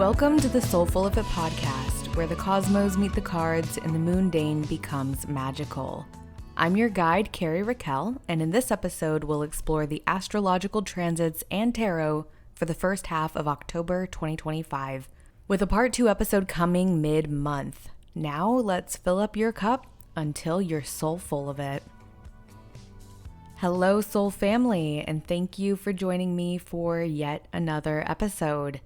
Welcome to the Soulful of It podcast, where the cosmos meet the cards and the mundane becomes magical. I'm your guide, Carrie Raquel, and in this episode, we'll explore the astrological transits and tarot for the first half of October 2025, with a part 2 episode coming mid-month. Now, let's fill up your cup until you're soul full of it. Hello, soul family, and thank you for joining me for yet another episode.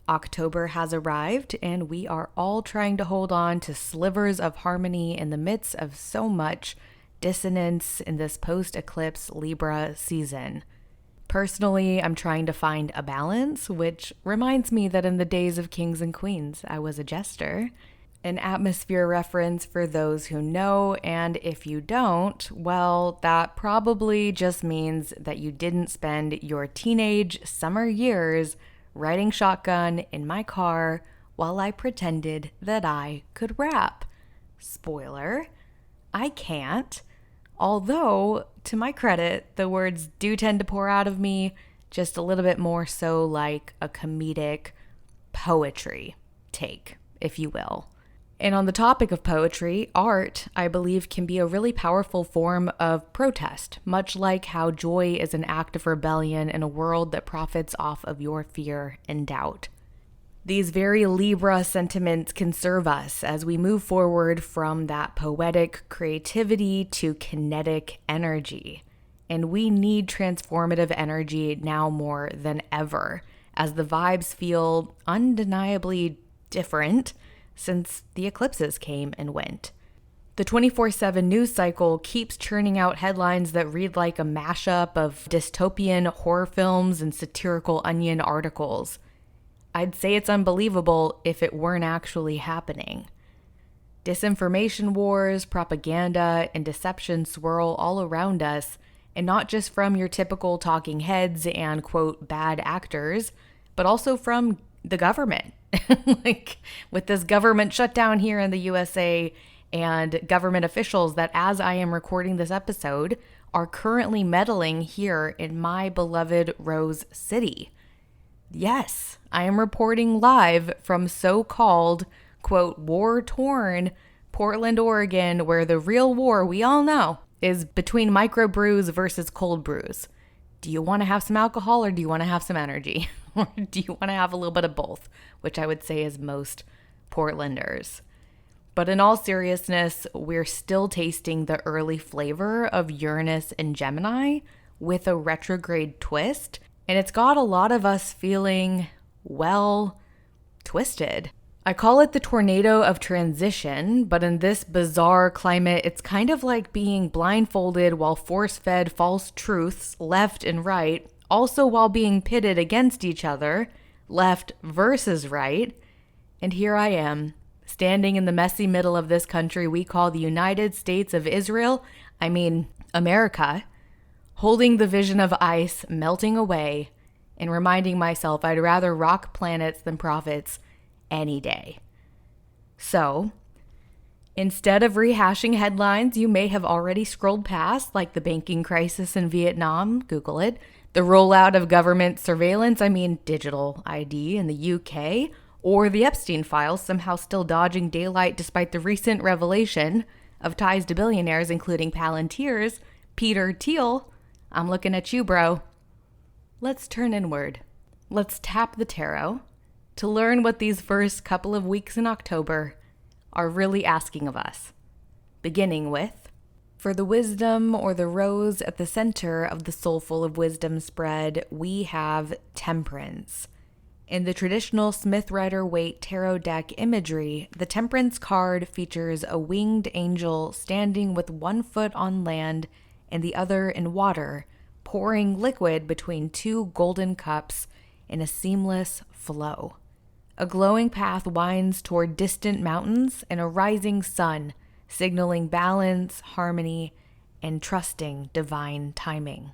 October has arrived, and we are all trying to hold on to slivers of harmony in the midst of so much dissonance in this post-eclipse Libra season. Personally, I'm trying to find a balance, which reminds me that in the days of kings and queens, I was a jester. An atmosphere reference for those who know, and if you don't, well, that probably just means that you didn't spend your teenage summer years riding shotgun in my car while I pretended that I could rap. Spoiler, I can't. Although, to my credit, the words do tend to pour out of me, just a little bit more so like a comedic poetry take, if you will. And on the topic of poetry, art, I believe, can be a really powerful form of protest, much like how joy is an act of rebellion in a world that profits off of your fear and doubt. These very Libra sentiments can serve us as we move forward from that poetic creativity to kinetic energy. And we need transformative energy now more than ever, as the vibes feel undeniably different since the eclipses came and went. The 24/7 news cycle keeps churning out headlines that read like a mashup of dystopian horror films and satirical Onion articles. I'd say it's unbelievable if it weren't actually happening. Disinformation wars, propaganda, and deception swirl all around us, and not just from your typical talking heads and, quote, bad actors, but also from the government. Like with this government shutdown here in the USA and government officials that, as I am recording this episode, are currently meddling here in my beloved Rose City. Yes, I am reporting live from so-called, quote, war-torn Portland, Oregon, where the real war, we all know, is between microbrews versus cold brews. Do you want to have some alcohol or do you want to have some energy? Or do you want to have a little bit of both, which I would say is most Portlanders. But in all seriousness, we're still tasting the early flavor of Uranus and Gemini with a retrograde twist, and it's got a lot of us feeling, well, twisted. I call it the tornado of transition, but in this bizarre climate, it's kind of like being blindfolded while force-fed false truths left and right, also while being pitted against each other, left versus right. And here I am, standing in the messy middle of this country we call the United States of Israel, America, holding the vision of ice melting away and reminding myself I'd rather rock planets than prophets any day. So, instead of rehashing headlines you may have already scrolled past, like the banking crisis in Vietnam, Google it, the rollout of government surveillance, digital ID in the UK, or the Epstein files somehow still dodging daylight despite the recent revelation of ties to billionaires, including Palantir's Peter Thiel. I'm looking at you, bro. Let's turn inward. Let's tap the tarot to learn what these first couple of weeks in October are really asking of us. Beginning with, for the wisdom or the rose at the center of the Soulful of Wisdom spread, we have Temperance. In the traditional Smith-Rider-Waite tarot deck imagery, the Temperance card features a winged angel standing with one foot on land and the other in water, pouring liquid between two golden cups in a seamless flow. A glowing path winds toward distant mountains and a rising sun, signaling balance, harmony, and trusting divine timing.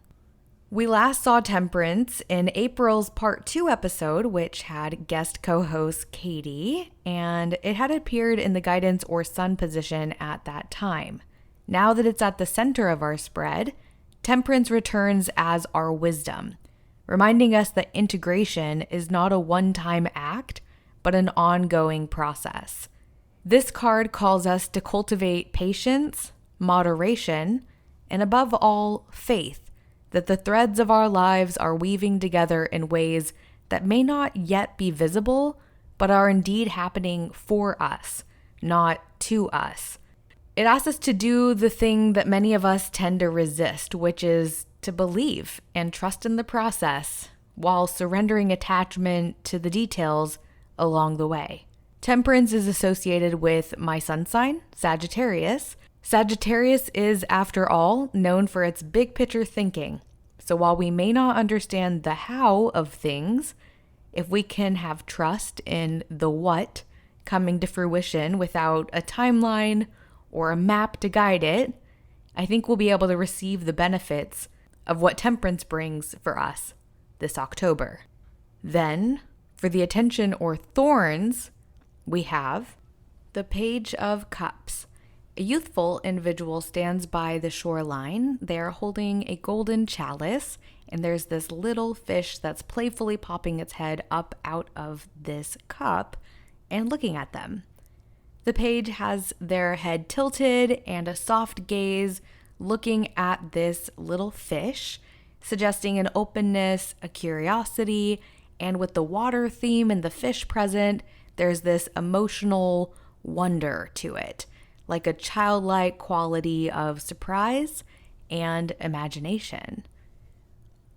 We last saw Temperance in April's Part 2 episode, which had guest co-host Katie, and it had appeared in the guidance or sun position at that time. Now that it's at the center of our spread, Temperance returns as our wisdom, reminding us that integration is not a one-time act, but but an ongoing process. This card calls us to cultivate patience, moderation, and above all, faith that the threads of our lives are weaving together in ways that may not yet be visible, but are indeed happening for us, not to us. It asks us to do the thing that many of us tend to resist, which is to believe and trust in the process while surrendering attachment to the details along the way. Temperance is associated with my sun sign, Sagittarius. Sagittarius is, after all, known for its big picture thinking. So while we may not understand the how of things, if we can have trust in the what coming to fruition without a timeline or a map to guide it, I think we'll be able to receive the benefits of what temperance brings for us this October. Then, for the attention or thorns, we have the Page of Cups. A youthful individual stands by the shoreline. They are holding a golden chalice, and there's this little fish that's playfully popping its head up out of this cup and looking at them. The page has their head tilted and a soft gaze looking at this little fish, suggesting an openness, a curiosity, and with the water theme and the fish present, there's this emotional wonder to it, like a childlike quality of surprise and imagination.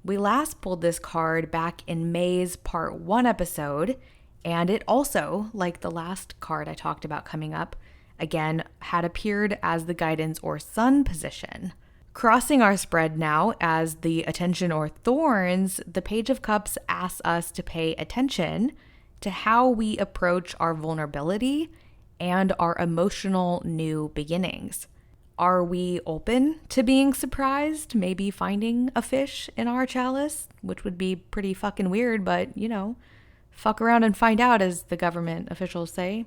We last pulled this card back in May's Part 1 episode, and it also, like the last card I talked about coming up, again, had appeared as the guidance or sun position. Crossing our spread now as the attention or thorns, the Page of Cups asks us to pay attention to how we approach our vulnerability and our emotional new beginnings. Are we open to being surprised, maybe finding a fish in our chalice, which would be pretty fucking weird, but, fuck around and find out, as the government officials say.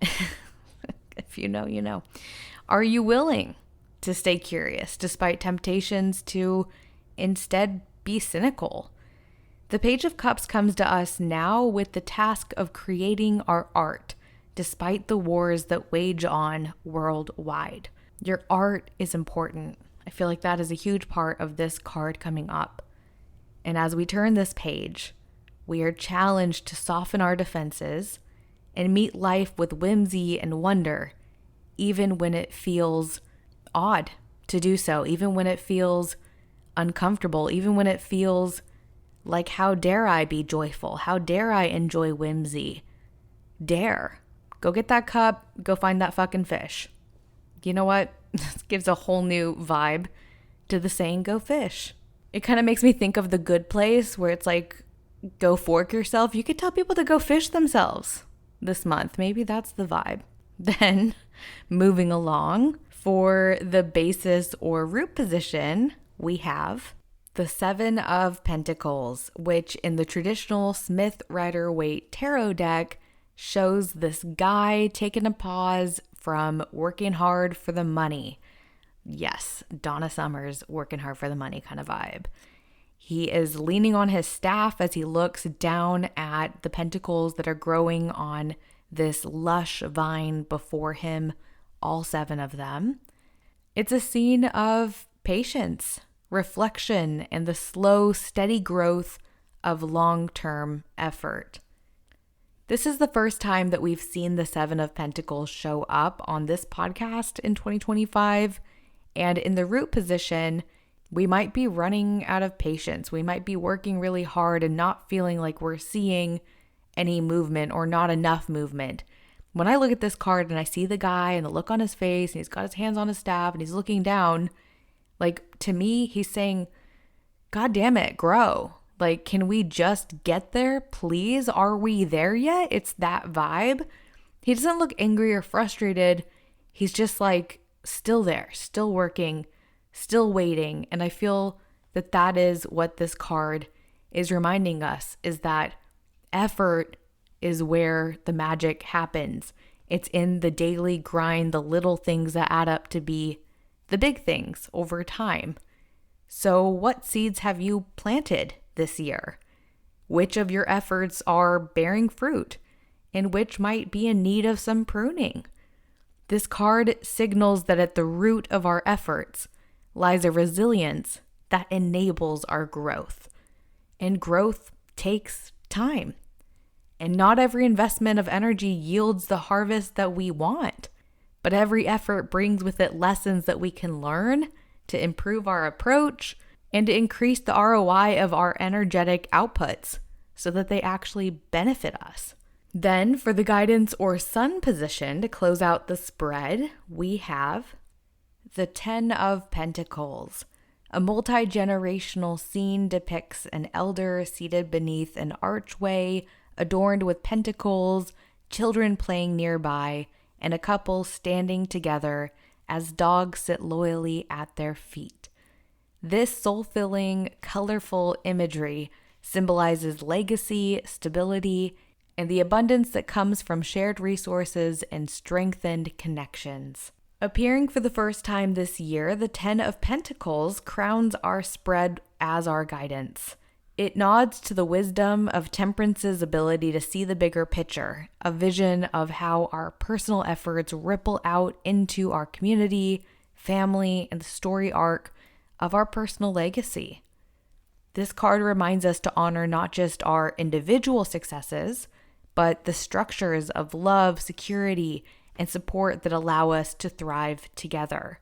If you know, you know. Are you willing to stay curious despite temptations to instead be cynical? The Page of Cups comes to us now with the task of creating our art, despite the wars that wage on worldwide. Your art is important. I feel like that is a huge part of this card coming up. And as we turn this page, we are challenged to soften our defenses and meet life with whimsy and wonder, even when it feels odd to do so, even when it feels uncomfortable, even when it feels like, how dare I be joyful? How dare I enjoy whimsy? Dare. Go get that cup, go find that fucking fish. You know what? This gives a whole new vibe to the saying, go fish. It kind of makes me think of The Good Place, where it's like, go fork yourself. You could tell people to go fish themselves this month. Maybe that's the vibe. Then, moving along, for the basis or root position, we have the Seven of Pentacles, which in the traditional Smith-Rider-Waite tarot deck shows this guy taking a pause from working hard for the money. Yes, Donna Summer's working hard for the money kind of vibe. He is leaning on his staff as he looks down at the pentacles that are growing on this lush vine before him, all 7 of them. It's a scene of patience, reflection, and the slow, steady growth of long-term effort. This is the first time that we've seen the Seven of Pentacles show up on this podcast in 2025, and in the root position, we might be running out of patience. We might be working really hard and not feeling like we're seeing any movement or not enough movement. When I look at this card and I see the guy and the look on his face and he's got his hands on his staff and he's looking down, like, to me, he's saying, God damn it, grow. Like, can we just get there, please? Are we there yet? It's that vibe. He doesn't look angry or frustrated. He's just like still there, still working, still waiting. And I feel that that is what this card is reminding us, is that effort is where the magic happens. It's in the daily grind, the little things that add up to be the big things over time. So what seeds have you planted this year? Which of your efforts are bearing fruit? and which might be in need of some pruning. This card signals that at the root of our efforts lies a resilience that enables our growth. And growth takes time. And not every investment of energy yields the harvest that we want. But every effort brings with it lessons that we can learn to improve our approach and to increase the ROI of our energetic outputs so that they actually benefit us. Then, for the guidance or sun position to close out the spread, we have the Ten of Pentacles. A multi-generational scene depicts an elder seated beneath an archway adorned with pentacles, children playing nearby, and a couple standing together as dogs sit loyally at their feet. This soul-filling, colorful imagery symbolizes legacy, stability, and the abundance that comes from shared resources and strengthened connections. Appearing for the first time this year, the Ten of Pentacles crowns our spread as our guidance. It nods to the wisdom of Temperance's ability to see the bigger picture, a vision of how our personal efforts ripple out into our community, family, and the story arc of our personal legacy. This card reminds us to honor not just our individual successes, but the structures of love, security, and support that allow us to thrive together.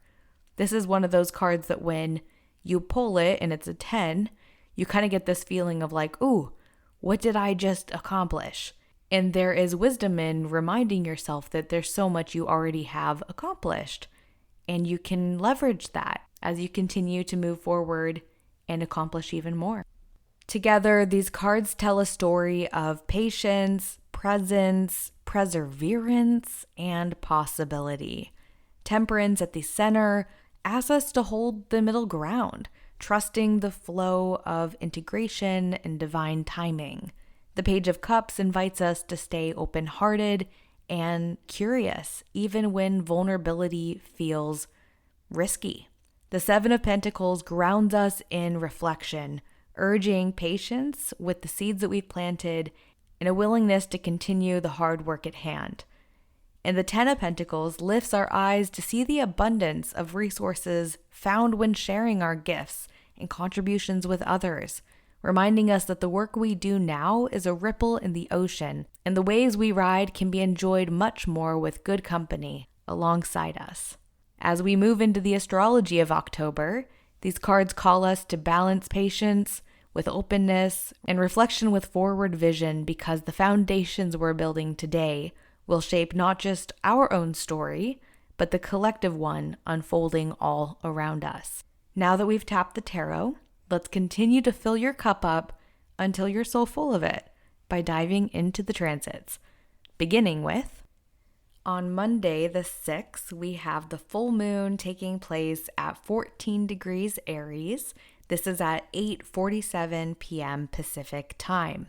This is one of those cards that when you pull it and it's a 10, you kind of get this feeling of like, ooh, what did I just accomplish? And there is wisdom in reminding yourself that there's so much you already have accomplished. And you can leverage that as you continue to move forward and accomplish even more. Together, these cards tell a story of patience, presence, perseverance, and possibility. Temperance at the center asks us to hold the middle ground, trusting the flow of integration and divine timing. The Page of Cups invites us to stay open-hearted and curious, even when vulnerability feels risky. The Seven of Pentacles grounds us in reflection, urging patience with the seeds that we've planted and a willingness to continue the hard work at hand. And the Ten of Pentacles lifts our eyes to see the abundance of resources found when sharing our gifts and contributions with others, reminding us that the work we do now is a ripple in the ocean, and the waves we ride can be enjoyed much more with good company alongside us. As we move into the astrology of October, these cards call us to balance patience with openness and reflection with forward vision, because the foundations we're building today will shape not just our own story, but the collective one unfolding all around us. Now that we've tapped the tarot, let's continue to fill your cup up until you're so full of it by diving into the transits. Beginning with, on Monday the 6th, we have the full moon taking place at 14 degrees Aries. This is at 8:47 p.m. Pacific time.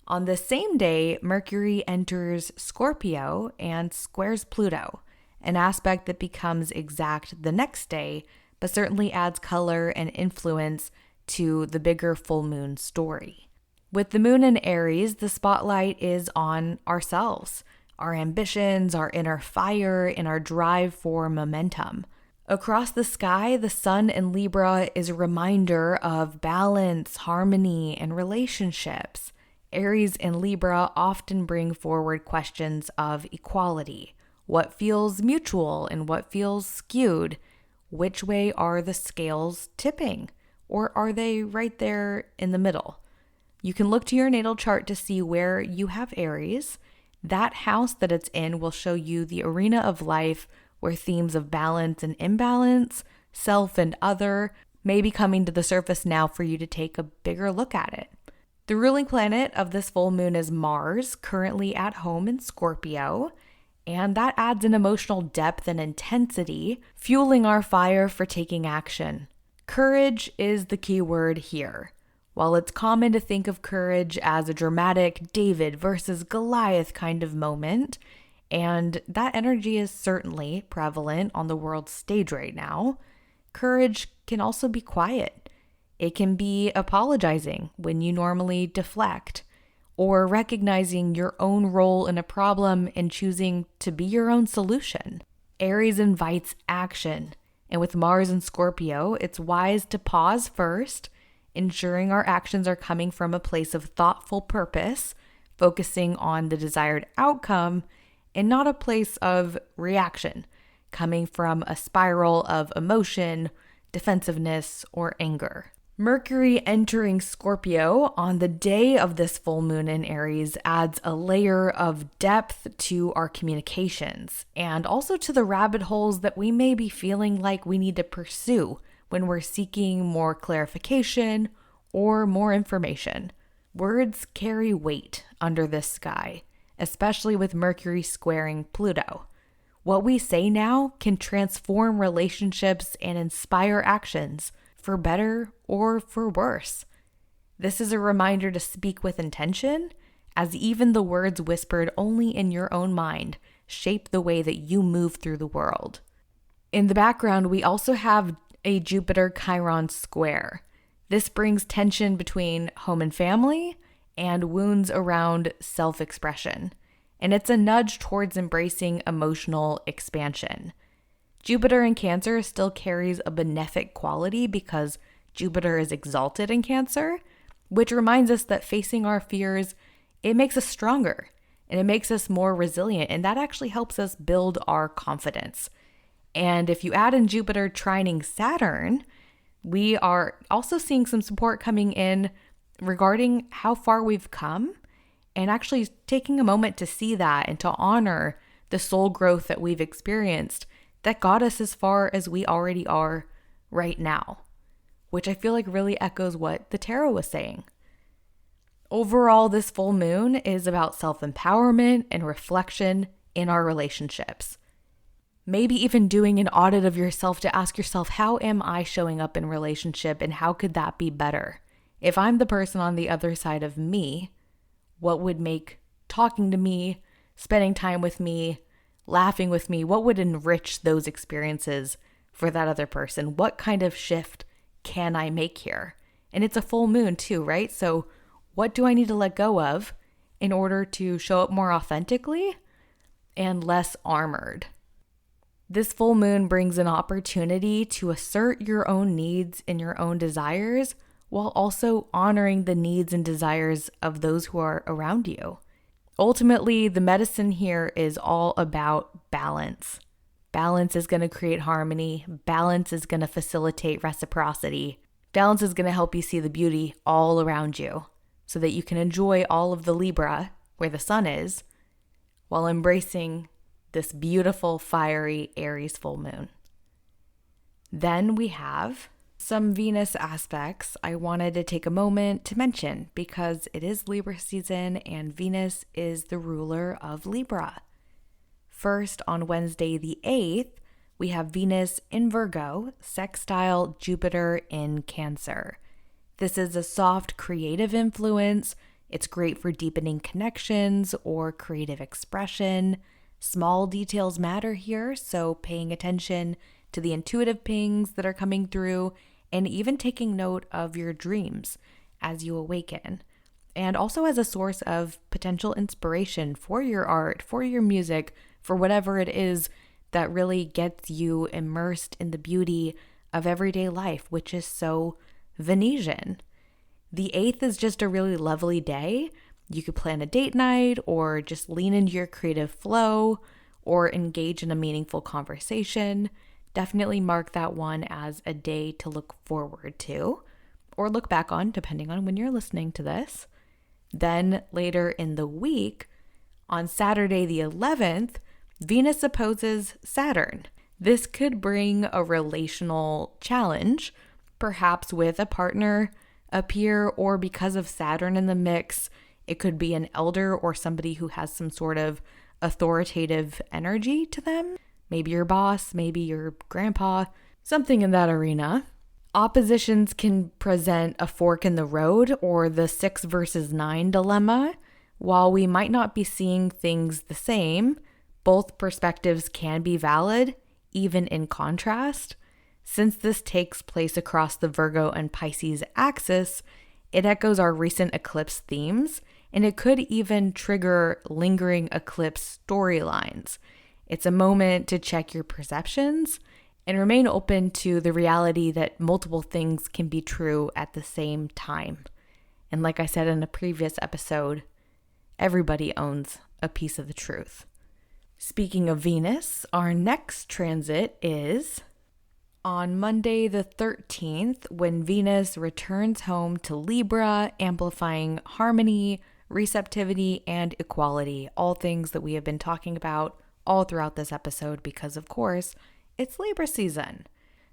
On the same day, Mercury enters Scorpio and squares Pluto, an aspect that becomes exact the next day, but certainly adds color and influence to the bigger full moon story. With the moon in Aries, the spotlight is on ourselves, our ambitions, our inner fire, and our drive for momentum. Across the sky, the sun in Libra is a reminder of balance, harmony, and relationships. Aries and Libra often bring forward questions of equality. What feels mutual and what feels skewed? Which way are the scales tipping? Or are they right there in the middle? You can look to your natal chart to see where you have Aries. That house that it's in will show you the arena of life where themes of balance and imbalance, self and other, may be coming to the surface now for you to take a bigger look at it. The ruling planet of this full moon is Mars, currently at home in Scorpio, and that adds an emotional depth and intensity, fueling our fire for taking action. Courage is the key word here. While it's common to think of courage as a dramatic David versus Goliath kind of moment, and that energy is certainly prevalent on the world stage right now, courage can also be quiet. It can be apologizing when you normally deflect, or recognizing your own role in a problem and choosing to be your own solution. Aries invites action, and with Mars and Scorpio, it's wise to pause first, ensuring our actions are coming from a place of thoughtful purpose, focusing on the desired outcome, and not a place of reaction, coming from a spiral of emotion, defensiveness, or anger. Mercury entering Scorpio on the day of this full moon in Aries adds a layer of depth to our communications and also to the rabbit holes that we may be feeling like we need to pursue when we're seeking more clarification or more information. Words carry weight under this sky, especially with Mercury squaring Pluto. What we say now can transform relationships and inspire actions, for better or for worse. This is a reminder to speak with intention, as even the words whispered only in your own mind shape the way that you move through the world. In the background, we also have a Jupiter-Chiron square. This brings tension between home and family and wounds around self-expression. And it's a nudge towards embracing emotional expansion. Jupiter in Cancer still carries a benefic quality because Jupiter is exalted in Cancer, which reminds us that facing our fears, it makes us stronger and it makes us more resilient, and that actually helps us build our confidence. And if you add in Jupiter trining Saturn, we are also seeing some support coming in regarding how far we've come and actually taking a moment to see that and to honor the soul growth that we've experienced that got us as far as we already are right now, which I feel like really echoes what the tarot was saying. Overall, this full moon is about self-empowerment and reflection in our relationships. Maybe even doing an audit of yourself to ask yourself, how am I showing up in relationship and how could that be better? If I'm the person on the other side of me, what would make talking to me, spending time with me, laughing with me, what would enrich those experiences for that other person? What kind of shift can I make here? And it's a full moon too, right? So what do I need to let go of in order to show up more authentically and less armored? This full moon brings an opportunity to assert your own needs and your own desires while also honoring the needs and desires of those who are around you. Ultimately, the medicine here is all about balance. Balance is going to create harmony. Balance is going to facilitate reciprocity. Balance is going to help you see the beauty all around you so that you can enjoy all of the Libra, where the sun is, while embracing this beautiful, fiery Aries full moon. Then we have some Venus aspects I wanted to take a moment to mention because it is Libra season and Venus is the ruler of Libra. First, on Wednesday the 8th, we have Venus in Virgo, sextile Jupiter in Cancer. This is a soft creative influence. It's great for deepening connections or creative expression. Small details matter here, so paying attention to the intuitive pings that are coming through and even taking note of your dreams as you awaken. And also as a source of potential inspiration for your art, for your music, for whatever it is that really gets you immersed in the beauty of everyday life, which is so Venetian. The 8th is just a really lovely day. You could plan a date night or just lean into your creative flow or engage in a meaningful conversation. Definitely mark that one as a day to look forward to or look back on, depending on when you're listening to this. Then later in the week, on Saturday the 11th, Venus opposes Saturn. This could bring a relational challenge, perhaps with a partner, a peer, or because of Saturn in the mix, it could be an elder or somebody who has some sort of authoritative energy to them. Maybe your boss, maybe your grandpa, something in that arena. Oppositions can present a fork in the road or the 6 versus 9 dilemma. While we might not be seeing things the same, both perspectives can be valid, even in contrast. Since this takes place across the Virgo and Pisces axis, it echoes our recent eclipse themes and it could even trigger lingering eclipse storylines. It's a moment to check your perceptions and remain open to the reality that multiple things can be true at the same time. And like I said in a previous episode, everybody owns a piece of the truth. Speaking of Venus, our next transit is on Monday the 13th, when Venus returns home to Libra, amplifying harmony, receptivity, and equality, all things that we have been talking about all throughout this episode because, of course, it's Libra season.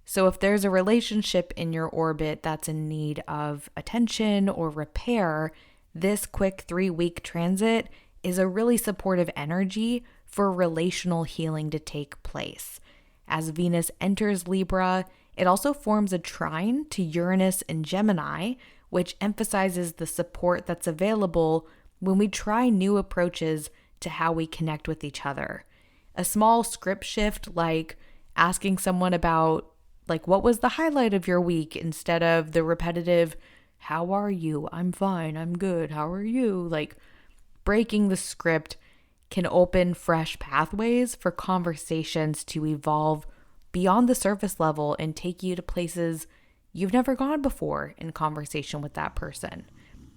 So if there's a relationship in your orbit that's in need of attention or repair, this quick 3-week transit is a really supportive energy for relational healing to take place. As Venus enters Libra, it also forms a trine to Uranus and Gemini, which emphasizes the support that's available when we try new approaches to how we connect with each other. A small script shift, like asking someone about, what was the highlight of your week, instead of the repetitive, how are you? I'm fine, I'm good, how are you? Breaking the script can open fresh pathways for conversations to evolve beyond the surface level and take you to places you've never gone before in conversation with that person.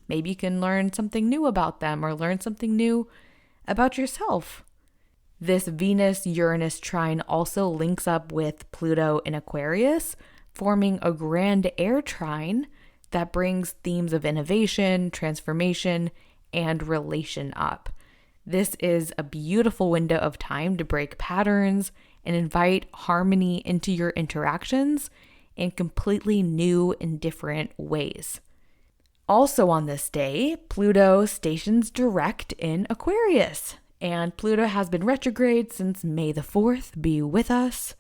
Maybe you can learn something new about them or learn something new about yourself. This Venus-Uranus trine also links up with Pluto in Aquarius, forming a grand air trine that brings themes of innovation, transformation, and relation up. This is a beautiful window of time to break patterns and invite harmony into your interactions in completely new and different ways. Also on this day, Pluto stations direct in Aquarius, and Pluto has been retrograde since May the 4th. Be with us.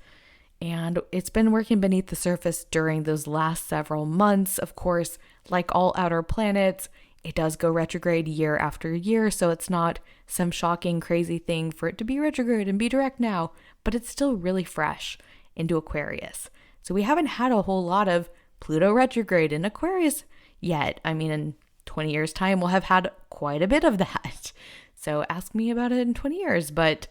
And it's been working beneath the surface during those last several months. Of course, like all outer planets, it does go retrograde year after year, so it's not some shocking, crazy thing for it to be retrograde and be direct now, but it's still really fresh into Aquarius. So we haven't had a whole lot of Pluto retrograde in Aquarius yet. I mean, in 20 years' time, we'll have had quite a bit of that. So ask me about it in 20 years. But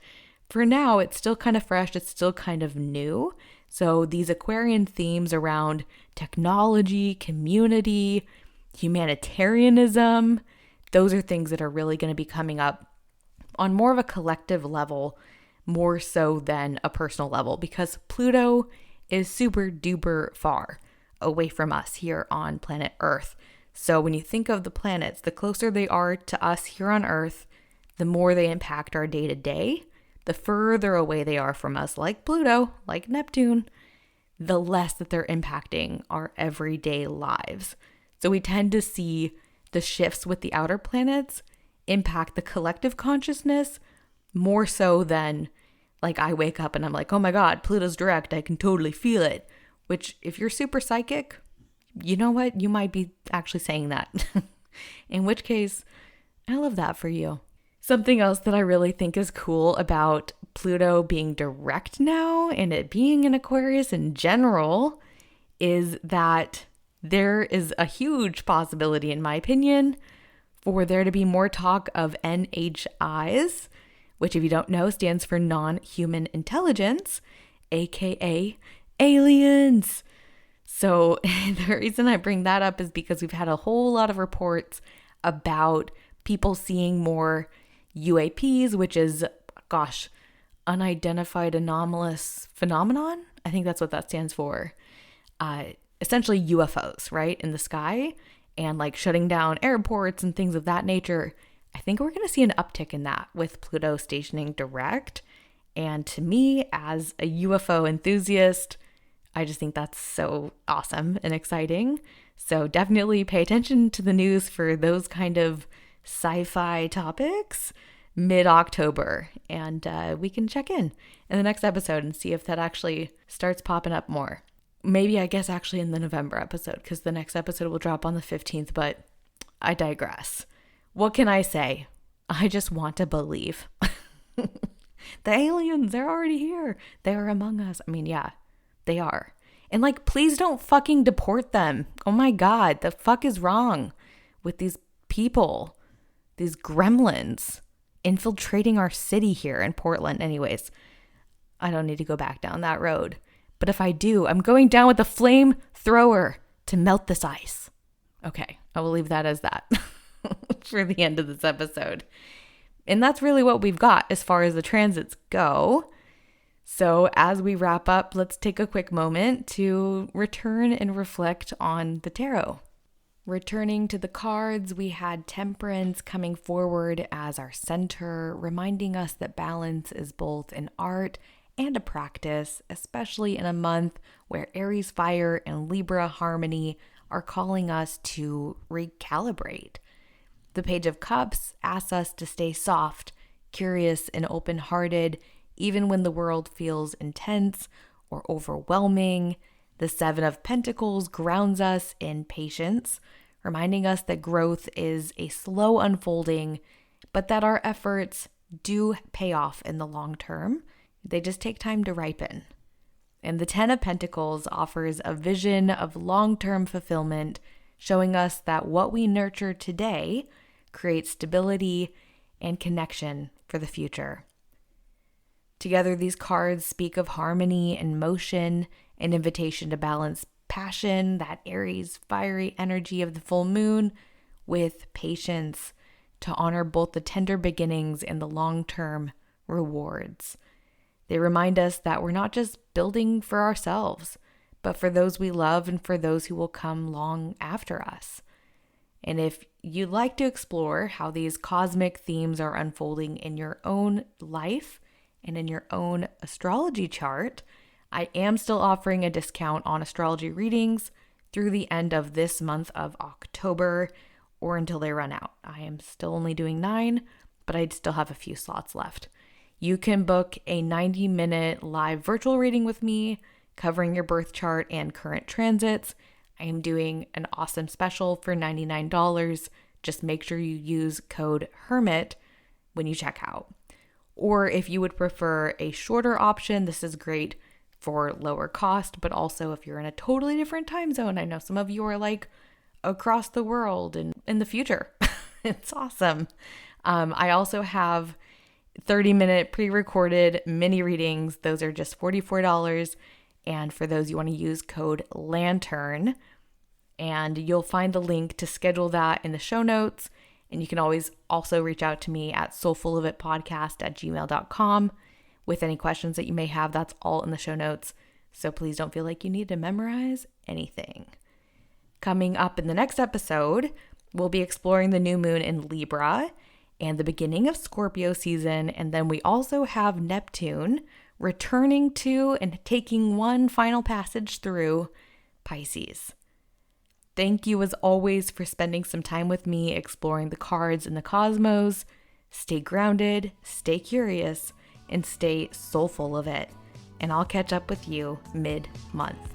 for now, it's still kind of fresh. It's still kind of new. So these Aquarian themes around technology, community, humanitarianism, those are things that are really going to be coming up on more of a collective level, more so than a personal level, because Pluto is super duper far away from us here on planet Earth. So when you think of the planets, the closer they are to us here on Earth, the more they impact our day to day. The further away they are from us, like Pluto, like Neptune, the less that they're impacting our everyday lives. So we tend to see the shifts with the outer planets impact the collective consciousness more so than I wake up and I'm like, oh my God, Pluto's direct. I can totally feel it. Which if you're super psychic, you know what? You might be actually saying that. In which case, I love that for you. Something else that I really think is cool about Pluto being direct now and it being in Aquarius in general is that there is a huge possibility, in my opinion, for there to be more talk of NHIs, which, if you don't know, stands for non-human intelligence, aka aliens. So the reason I bring that up is because we've had a whole lot of reports about people seeing more UAPs, which is, unidentified anomalous phenomenon. I think that's what that stands for. Essentially UFOs, right, in the sky, and shutting down airports and things of that nature. I think we're going to see an uptick in that with Pluto stationing direct. And to me, as a UFO enthusiast, I just think that's so awesome and exciting. So definitely pay attention to the news for those kind of sci-fi topics mid-October. And we can check in the next episode and see if that actually starts popping up more. Maybe, I guess, actually in the November episode, because the next episode will drop on the 15th, but I digress. What can I say? I just want to believe. The aliens, they're already here. They are among us. I mean, yeah, they are. And please don't fucking deport them. Oh my God, the fuck is wrong with these people? these gremlins infiltrating our city here in Portland. Anyways, I don't need to go back down that road. But if I do, I'm going down with a flamethrower to melt this ice. Okay, I will leave that as that for the end of this episode. And that's really what we've got as far as the transits go. So as we wrap up, let's take a quick moment to return and reflect on the tarot. Returning to the cards, we had Temperance coming forward as our center, reminding us that balance is both an art and a practice, especially in a month where Aries fire and Libra harmony are calling us to recalibrate. The Page of Cups asks us to stay soft, curious, and open-hearted, even when the world feels intense or overwhelming. The Seven of Pentacles grounds us in patience, reminding us that growth is a slow unfolding, but that our efforts do pay off in the long term. They just take time to ripen. And the Ten of Pentacles offers a vision of long-term fulfillment, showing us that what we nurture today creates stability and connection for the future. Together, these cards speak of harmony and motion, an invitation to balance passion, that Aries fiery energy of the full moon, with patience, to honor both the tender beginnings and the long-term rewards. They remind us that we're not just building for ourselves, but for those we love and for those who will come long after us. And if you'd like to explore how these cosmic themes are unfolding in your own life and in your own astrology chart, I am still offering a discount on astrology readings through the end of this month of October or until they run out. I am still only doing 9, but I still have a few slots left. You can book a 90-minute live virtual reading with me covering your birth chart and current transits. I am doing an awesome special for $99. Just make sure you use code HERMIT when you check out. Or if you would prefer a shorter option, this is great for lower cost, but also if you're in a totally different time zone. I know some of you are like across the world and in the future. It's awesome. I also have 30-minute pre-recorded mini readings. Those are just $44. And for those, you want to use code LANTERN. And you'll find the link to schedule that in the show notes. And you can always also reach out to me at soulfulofitpodcast@gmail.com with any questions that you may have. That's all in the show notes. So please don't feel like you need to memorize anything. Coming up in the next episode, we'll be exploring the new moon in Libra and the beginning of Scorpio season. And then we also have Neptune returning to and taking one final passage through Pisces. Thank you as always for spending some time with me exploring the cards and the cosmos. Stay grounded, stay curious, and stay soulful of it. And I'll catch up with you mid-month.